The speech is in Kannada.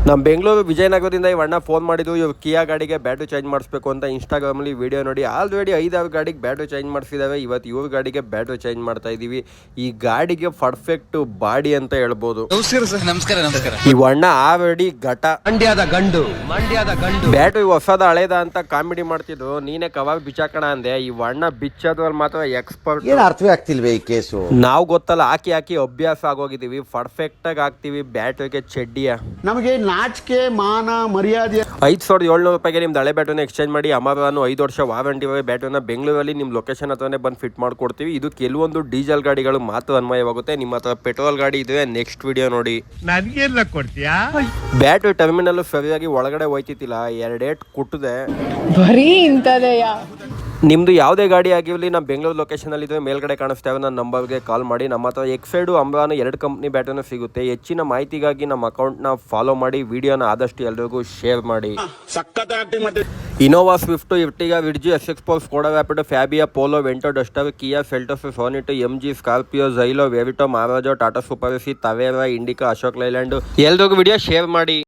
ನಮ್ಮ ಬೆಂಗಳೂರು ವಿಜಯನಗರದಿಂದ ಈ ಅಣ್ಣ ಫೋನ್ ಮಾಡಿದ್ದು ಇವ್ರು ಕಿಯಾ ಗಾಡಿಗೆ ಬ್ಯಾಟ್ರಿ ಚೇಂಜ್ ಮಾಡಿಸ್ಬೇಕು ಅಂತ ಇನ್ಸ್ಟಾಗ್ರಾಮಲ್ಲಿ ವಿಡಿಯೋ ನೋಡಿ ಆಲ್ರೆಡಿ 5-6 ಗಾಡಿಗೆ ಬ್ಯಾಟ್ರಿ ಚೇಂಜ್ ಮಾಡಿಸಿದ್ದಾವೆ. ಇವತ್ತು ಇವ್ರ ಗಾಡಿಗೆ ಬ್ಯಾಟ್ರಿ ಚೇಂಜ್ ಮಾಡ್ತಾ ಇದ್ದೀವಿ. ಈ ಗಾಡಿಗೆ ಪರ್ಫೆಕ್ಟ್ ಬಾಡಿ ಅಂತ ಹೇಳ್ಬೋದು. ನಮಸ್ಕಾರ. ಈ ಅಣ್ಣ ಆಲ್ರೆಡಿ ಮಂಡ್ಯದ ಗಂಡು ಬ್ಯಾಟ್ರಿ ಹೊಸದ ಹಳೇದ ಅಂತ ಕಾಮಿಡಿ ಮಾಡ್ತಿದ್ರು. ನೀನೇ ಕವಾಗ ಬಿಚ್ಚಾಕಣ ಅಂದೆ. ಈ ಅಣ್ಣ ಬಿಚ್ಚೋದ್ರಲ್ಲಿ ಮಾತ್ರ ಎಕ್ಸ್ಪರ್ಟ್. ಏನು ಅರ್ಥವೇ ಆಗ್ತಿಲ್ವೇ ಈ ಕೇಸು? ನಾವು ಗೊತ್ತಲ್ಲ, ಹಾಕಿ ಅಭ್ಯಾಸ ಆಗೋಗಿದ್ದೀವಿ. ಪರ್ಫೆಕ್ಟ್ ಆಗಿ ಹಾಕ್ತಿವಿ ಬ್ಯಾಟ್ರಿಗೆ ಚೆಡ್ಡಿಯ. ನಮಗೆ ನಾಚಿಕೆ ಮಾನ ಮರ್ಯಾದೆ. 5,700 ರೂಪಾಯಿಗೆ ನಿಮ್ದು ಹಳೆ ಬ್ಯಾಟ್ರಿನ ಎಕ್ಸ್ಚೇಂಜ್ ಮಾಡಿ ಅಮರಾನು 5 ವರ್ಷ ವಾರಂಟಿ ಬ್ಯಾಟ್ರಿನ ಬೆಂಗಳೂರಲ್ಲಿ ನಿಮ್ಮ ಲೊಕೇಶನ್ ಹತ್ರನೇ ಬಂದು ಫಿಟ್ ಮಾಡ್ಕೊಡ್ತೀವಿ. ಇದು ಕೆಲವೊಂದು ಡೀಸೆಲ್ ಗಾಡಿಗಳು ಮಾತ್ರ ಅನ್ವಯವಾಗುತ್ತೆ. ನಿಮ್ಮ ಹತ್ರ ಪೆಟ್ರೋಲ್ ಗಾಡಿ ಇದ್ರೆ ನೆಕ್ಸ್ಟ್ ವಿಡಿಯೋ ನೋಡಿ. ನನಗೆಲ್ಲ ಕೊಡ್ತೀಯಾ? ಬ್ಯಾಟ್ರಿ ಟರ್ಮಿನಲ್ ಸರಿಯಾಗಿ ಒಳಗಡೆ ಹೋಯ್ತಿಲ್ಲ, 2 ಏಟ್ ಕುಟ್ಟದೆ. ಬರೀ ಇಂಥದೆಯಾ? ನಿಮ್ಮದು ಯಾವುದೇ ಗಾಡಿ ಆಗಿರಲಿ, ನಮ್ಮ ಬೆಂಗಳೂರು ಲೊಕೇಶನಲ್ಲಿ ಇದ್ದರೆ ಮೇಲ್ಗಡೆ ಕಾಣಿಸ್ತೇವೆ, ನನ್ನ ನಂಬರ್ಗೆ ಕಾಲ್ ಮಾಡಿ. ನಮ್ಮ ಹತ್ರ ಎಕ್ಸೈಡು ಅಮ್ರಾನು 2 ಕಂಪ್ನಿ ಬ್ಯಾಟ್ರಿನೂ ಸಿಗುತ್ತೆ. ಹೆಚ್ಚಿನ ಮಾಹಿತಿಗಾಗಿ ನಮ್ಮ ಅಕೌಂಟ್ನ ಫಾಲೋ ಮಾಡಿ, ವಿಡಿಯೋನ ಆದಷ್ಟು ಎಲ್ರಿಗೂ ಶೇರ್ ಮಾಡಿ. ಇನೋವಾ, ಸ್ವಿಫ್ಟ್, ಇರ್ಟಿಗಾ, ವಿರ್ಜಿ, SX4, Skoda Rapid, Fabia, Polo, Vento, Duster, Kia, Seltos, Sonet, MG, Scorpio, Xylo, Verito, Marazzo, Tata ಸೂಪರ್ ಸಿ, ತವೇರಾ, ಇಂಡಿಕಾ, ಅಶೋಕ್ ಲೈಲ್ಯಾಂಡ್ ಎಲ್ರಿಗೂ ವಿಡಿಯೋ ಶೇರ್ ಮಾಡಿ.